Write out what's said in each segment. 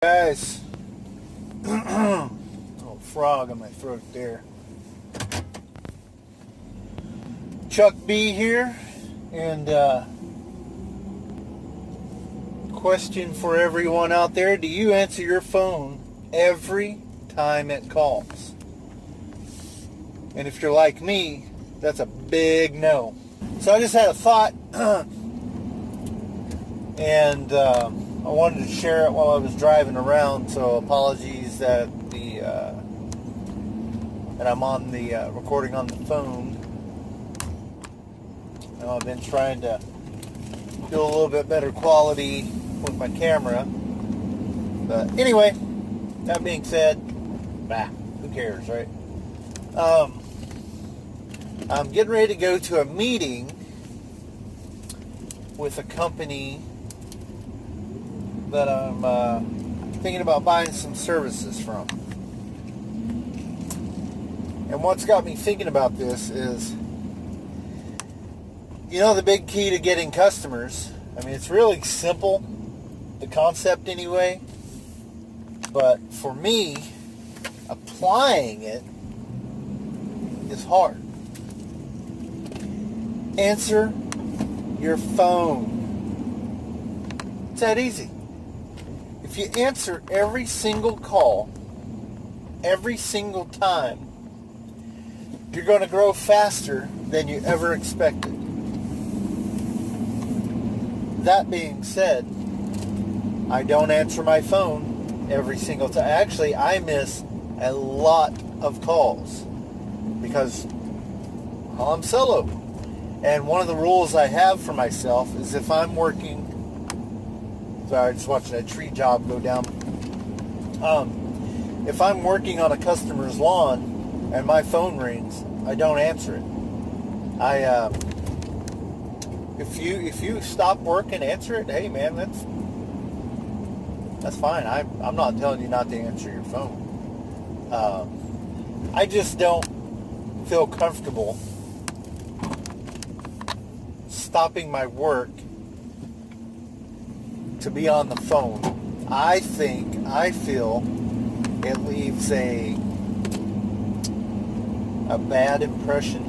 Guys, little frog in my throat there. Chuck B here, and question for everyone out there: do you answer your phone every time it calls? And if you're like me, that's a big no. So I just had a thought, and I wanted to share it while I was driving around, so apologies that I'm on the recording on the phone. I've been trying to do a little bit better quality with my camera. But anyway, that being said, who cares, right? I'm getting ready to go to a meeting with a company that I'm thinking about buying some services from. And what's got me thinking about this is, the big key to getting customers, it's really simple, the concept anyway, but for me, applying it is hard. Answer your phone. It's that easy. If you answer every single call, every single time, you're going to grow faster than you ever expected. That being said, I don't answer my phone every single time. Actually, I miss a lot of calls because I'm solo. And one of the rules I have for myself is if I'm working... Sorry, just watching a tree job go down. If I'm working on a customer's lawn and my phone rings, I don't answer it. If you stop work and answer it, hey man, that's fine. I'm not telling you not to answer your phone. I just don't feel comfortable stopping my work to be on the phone. I feel it leaves a bad impression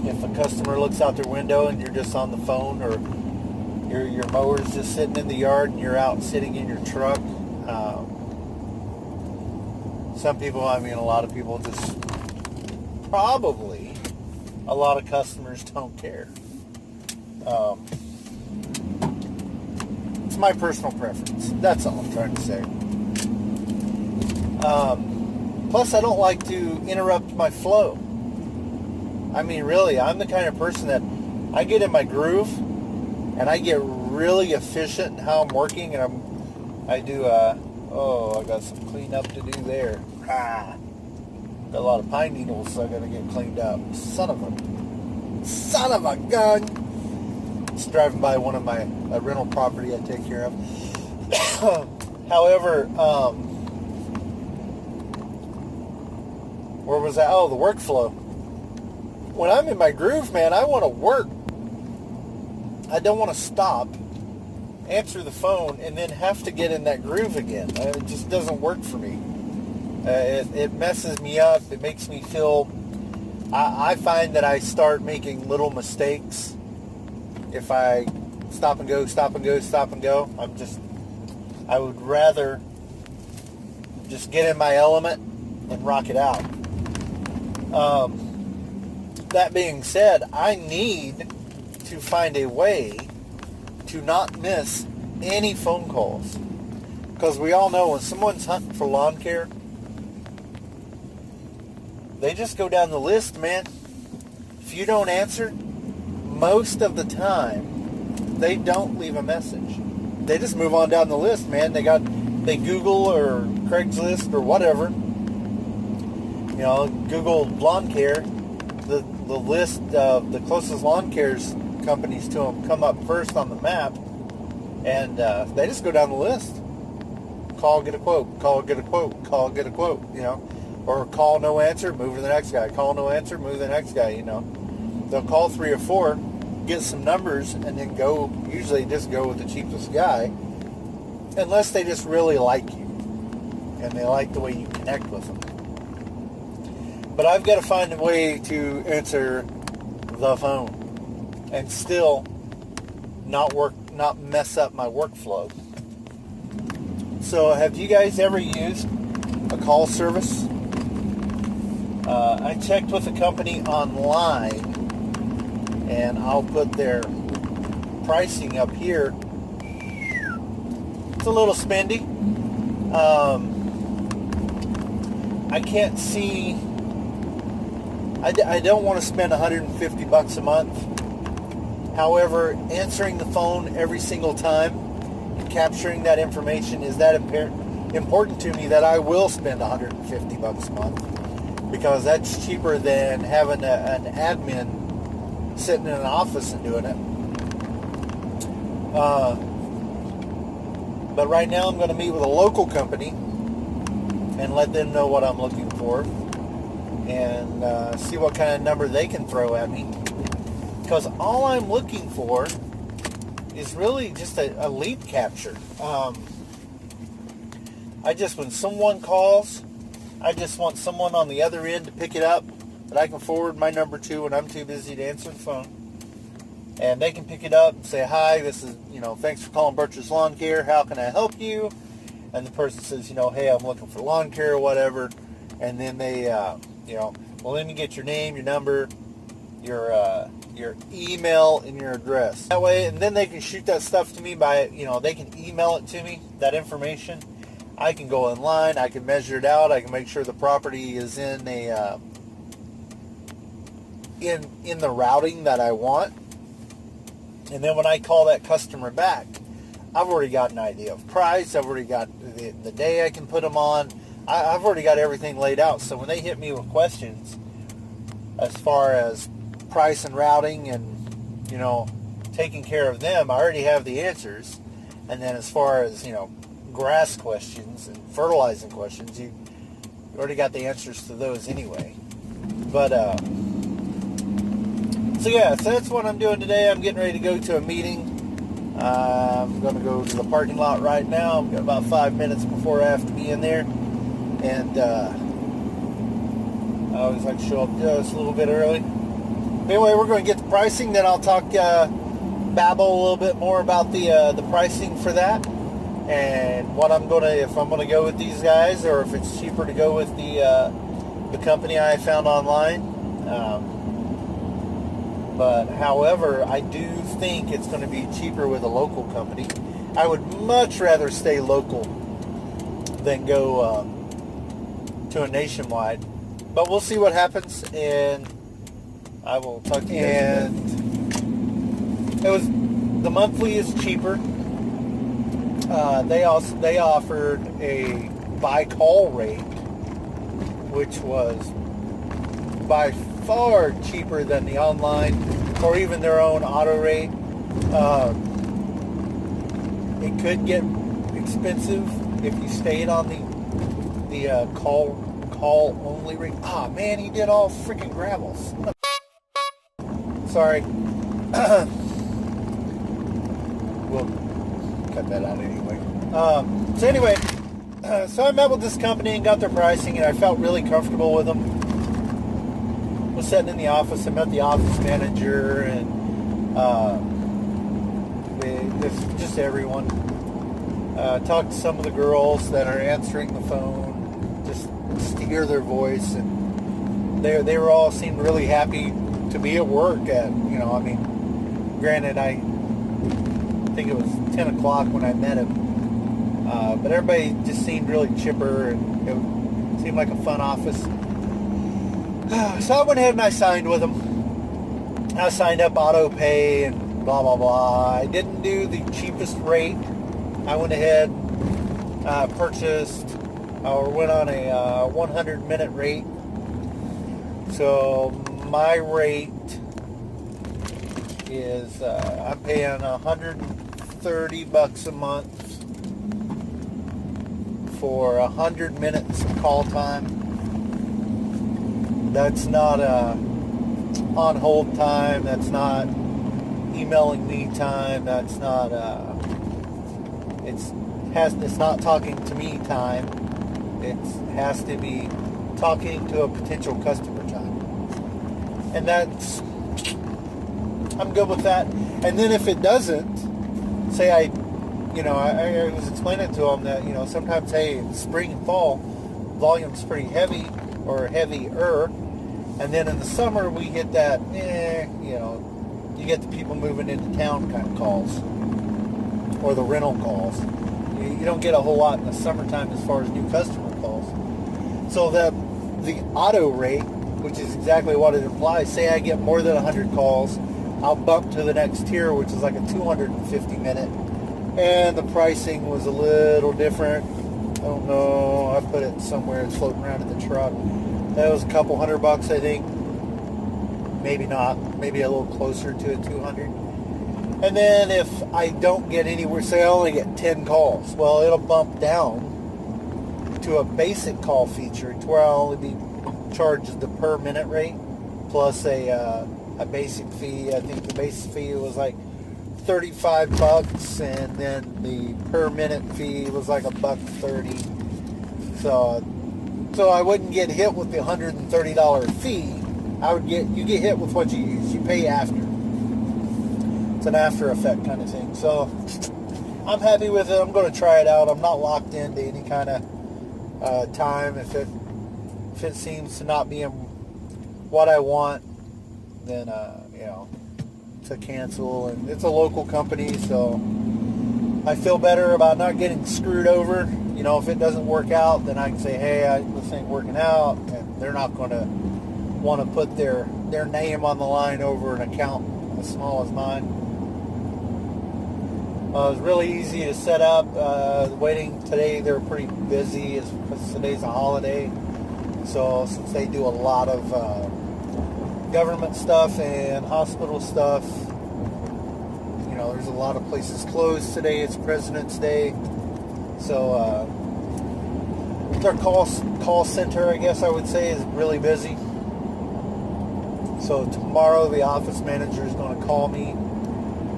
if a customer looks out their window and you're just on the phone, or your mower's just sitting in the yard and you're out sitting in your truck. Some people, a lot of people just, probably a lot of customers don't care. It's my personal preference. That's all I'm trying to say. Plus, I don't like to interrupt my flow. Really, I'm the kind of person that I get in my groove and I get really efficient in how I'm working, and I got some cleanup to do there. Got a lot of pine needles I gotta get cleaned up. Son of a gun. Just driving by one of my rental property I take care of. However, where was that? Oh, the workflow. When I'm in my groove, man, I want to work. I don't want to stop, answer the phone, and then have to get in that groove again. It just doesn't work for me. It messes me up. It makes me feel... I find that I start making little mistakes if I stop and go. I would rather just get in my element and rock it out. That being said, I need to find a way to not miss any phone calls. Because we all know when someone's hunting for lawn care, they just go down the list, man. If you don't answer, most of the time, they don't leave a message. They just move on down the list, man. They Google or Craigslist or whatever. Google lawn care. The list of the closest lawn care companies to them come up first on the map, and they just go down the list. Call, get a quote. Call, get a quote. Call, get a quote. Or call, no answer, move to the next guy. Call, no answer, move to the next guy. They'll call 3 or 4, get some numbers, and then usually just go with the cheapest guy. unless they just really like you and they like the way you connect with them. But I've got to find a way to answer the phone and still not mess up my workflow. So have you guys ever used a call service? I checked with a company online, and I'll put their pricing up here. It's a little spendy. I can't see. I don't want to spend $150 a month. However, answering the phone every single time and capturing that information is that important to me that I will spend $150 a month, because that's cheaper than having an admin sitting in an office and doing it. But right now I'm going to meet with a local company and let them know what I'm looking for, and see what kind of number they can throw at me. Because all I'm looking for is really just a lead capture. When someone calls, I just want someone on the other end to pick it up that I can forward my number to when I'm too busy to answer the phone. And they can pick it up and say, hi, this is, thanks for calling Birch's Lawn Care. How can I help you? And the person says, hey, I'm looking for lawn care or whatever. And then they, well, let me get your name, your number, your email, and your address. That way, and then they can shoot that stuff to me by, they can email it to me, that information. I can go online, I can measure it out, I can make sure the property is in a, in the routing that I want. And then when I call that customer back, I've already got an idea of price. I've already got the day I can put them on. I've already got everything laid out. So when they hit me with questions as far as price and routing and, taking care of them, I already have the answers. And then as far as, grass questions and fertilizing questions, you already got the answers to those anyway. But, so that's what I'm doing today. I'm getting ready to go to a meeting. I'm going to go to the parking lot right now. I've got about 5 minutes before I have to be in there. And I always like to show up just a little bit early. Anyway, we're going to get the pricing. Then I'll babble a little bit more about the pricing for that. And if I'm going to go with these guys, or if it's cheaper to go with the company I found online. But however, I do think it's going to be cheaper with a local company. I would much rather stay local than go to a nationwide. But we'll see what happens, and I will talk to you guys. And the monthly is cheaper. They offered a by call rate, which was by far cheaper than the online or even their own auto rate. It could get expensive if you stayed on the call only rate. Ah, man, he did all freaking gravels. Sorry. We'll cut that out anyway. So I met with this company and got their pricing, and I felt really comfortable with them. Was sitting in the office. I met the office manager and just everyone. Talked to some of the girls that are answering the phone, just to hear their voice, and they were all seemed really happy to be at work. Granted, I think it was 10 o'clock when I met him, but everybody just seemed really chipper, and it seemed like a fun office. So I went ahead and I signed with them. I signed up auto pay and blah, blah, blah. I didn't do the cheapest rate. I went ahead, went on a 100-minute rate. So my rate is, I'm paying $130 a month for 100 minutes of call time. That's not on hold time. That's not emailing me time. That's not. It's it's not talking to me time. It has to be talking to a potential customer time. And that's, I'm good with that. And then if it doesn't, say I was explaining to them that, sometimes, hey, spring and fall, volume's pretty heavy or heavier. And then in the summer, we get that, you get the people moving into town kind of calls or the rental calls. You don't get a whole lot in the summertime as far as new customer calls. So the auto rate, which is exactly what it implies, say I get more than 100 calls, I'll bump to the next tier, which is like a 250 minute. And the pricing was a little different. I don't know. I put it somewhere. It's floating around in the truck. That was a couple $100, I think. Maybe not. Maybe a little closer to a 200. And then if I don't get anywhere, say I only get 10 calls, well, it'll bump down to a basic call feature to where I'll only be charged the per minute rate plus a basic fee. I think the basic fee was like $35, and then the per minute fee was like $1.30. So I wouldn't get hit with the $130 fee. You get hit with what you use. You pay after. It's an after effect kind of thing. So I'm happy with it. I'm going to try it out. I'm not locked into any kind of time. If it seems to not be what I want, then to cancel. And it's a local company, so I feel better about not getting screwed over. If it doesn't work out, then I can say, hey, this ain't working out, and they're not going to want to put their name on the line over an account as small as mine. It was really easy to set up. Waiting today, they're pretty busy because today's a holiday. So since they do a lot of government stuff and hospital stuff, there's a lot of places closed today. It's President's Day. So their call center, I guess I would say, is really busy. So tomorrow the office manager is going to call me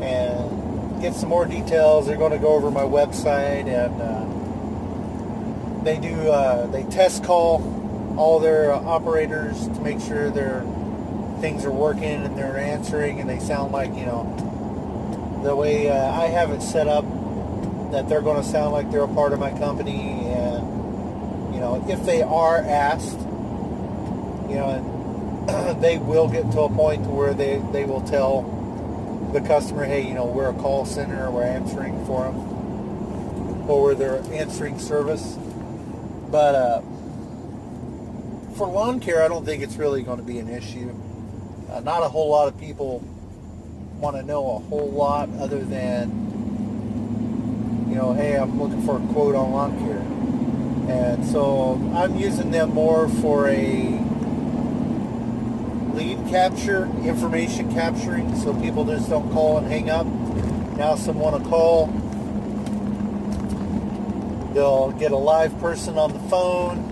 and get some more details. They're going to go over my website, and they test call all their operators to make sure their things are working and they're answering and they sound like, the way I have it set up, that they're going to sound like they're a part of my company. And if they are asked, and they will get to a point to where they will tell the customer, hey, we're a call center, we're answering for them, or we're their answering service. But for lawn care, I don't think it's really going to be an issue. Not a whole lot of people want to know a whole lot other than, hey, I'm looking for a quote on lawn care. And so I'm using them more for a lead capture, information capturing, so people just don't call and hang up. Now someone will call, they'll get a live person on the phone,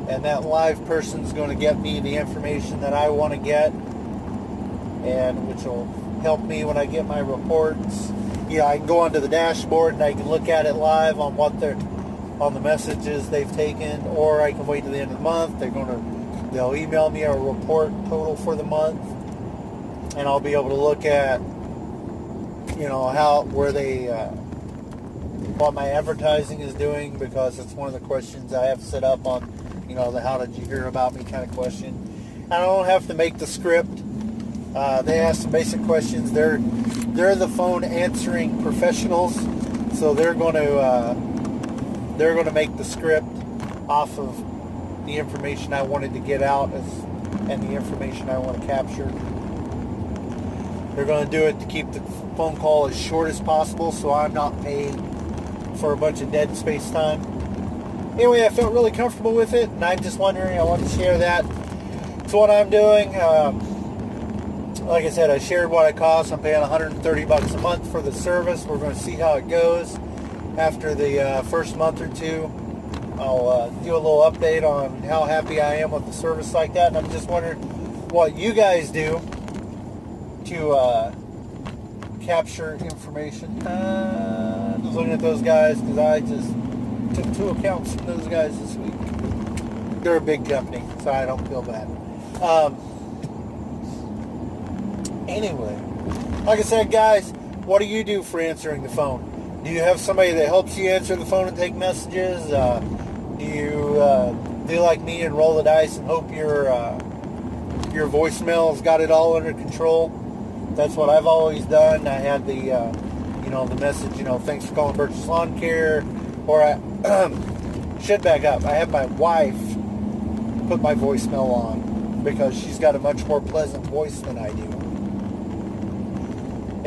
and that live person's going to get me the information that I want to get, and which will help me when I get my reports. I can go onto the dashboard and I can look at it live on on the messages they've taken, or I can wait to the end of the month. They'll email me a report total for the month, and I'll be able to look at, what my advertising is doing, because it's one of the questions I have set up on, the how did you hear about me kind of question. I don't have to make the script. They ask some basic questions. They're the phone answering professionals, so they're going to make the script off of the information I wanted to get out and the information I want to capture. They're going to do it to keep the phone call as short as possible, so I'm not paid for a bunch of dead space time. Anyway, I felt really comfortable with it, and I'm just wondering, I want to share that. It's what I'm doing. Like I said, I shared what it costs. I'm paying $130 a month for the service. We're going to see how it goes after the first month or two. I'll do a little update on how happy I am with the service like that. And I'm just wondering what you guys do to capture information. Just looking at those guys because I just took 2 accounts from those guys this week. They're a big company, so I don't feel bad. Anyway, like I said, guys, what do you do for answering the phone? Do you have somebody that helps you answer the phone and take messages? Do you do like me and roll the dice and hope your voicemail's got it all under control? That's what I've always done. I had the the message, thanks for calling Birch's Lawn Care, or I should back up. I have my wife put my voicemail on because she's got a much more pleasant voice than I do.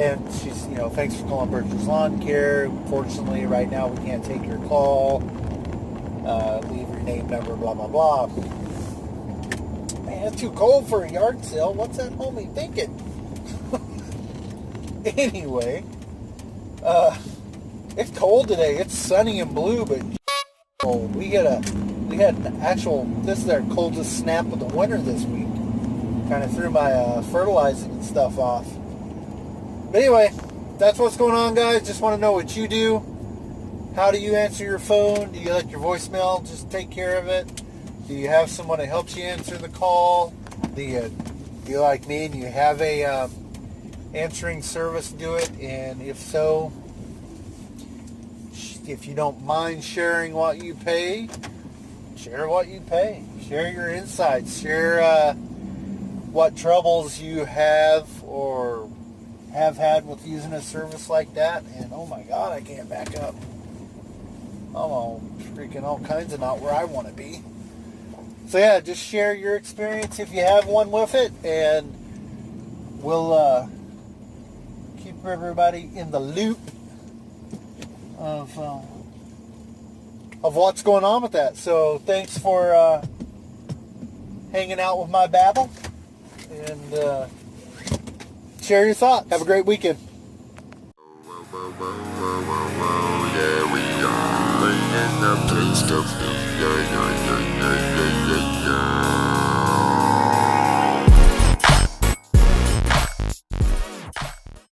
And she's, thanks for calling Birch's Lawn Care. Fortunately, right now we can't take your call. Leave your name, number, blah, blah, blah. Man, it's too cold for a yard sale. What's that homie thinking? Anyway, it's cold today. It's sunny and blue, but cold. We had an actual, this is our coldest snap of the winter this week. Kind of threw my fertilizing and stuff off. But anyway, that's what's going on, guys. Just want to know what you do. How do you answer your phone? Do you let your voicemail just take care of it? Do you have someone that helps you answer the call? Do you like me and you have a answering service do it? And if so, if you don't mind sharing what you pay, share what you pay. Share your insights. Share what troubles you have or have had with using a service like that. And oh my God, I can't back up. I'm all freaking all kinds of not where I want to be. So yeah, just share your experience if you have one with it, and we'll keep everybody in the loop of what's going on with that. So thanks for hanging out with my babble, and share your thoughts. Have a great weekend. Yeah, we are bringing the place to be. Yeah, yeah, yeah, yeah, yeah, yeah.